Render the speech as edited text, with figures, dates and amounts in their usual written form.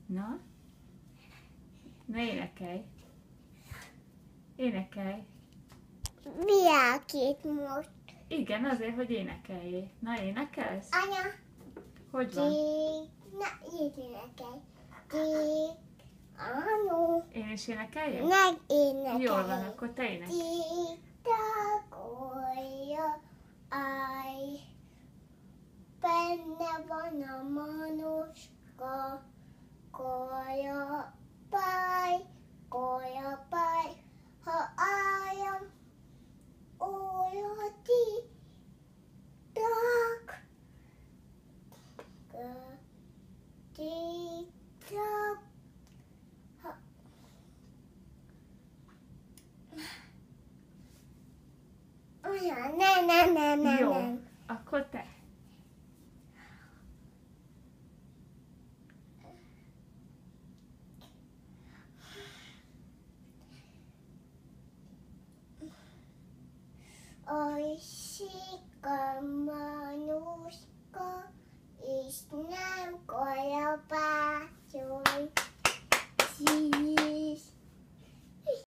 Na? Na énekelj! Énekelj! Világít most. Igen, azért, hogy énekeljél. Na, énekelsz? Anya, Hogy van? így énekelj. Anu, Én is énekeljek? meg énekelj. Jól van, akkor te énekelj. Titagolja, áj, benne van a manuska, kolya, pály, ha álljam, olyan titok, titok. Nem. Jó, akkor te. Oly szép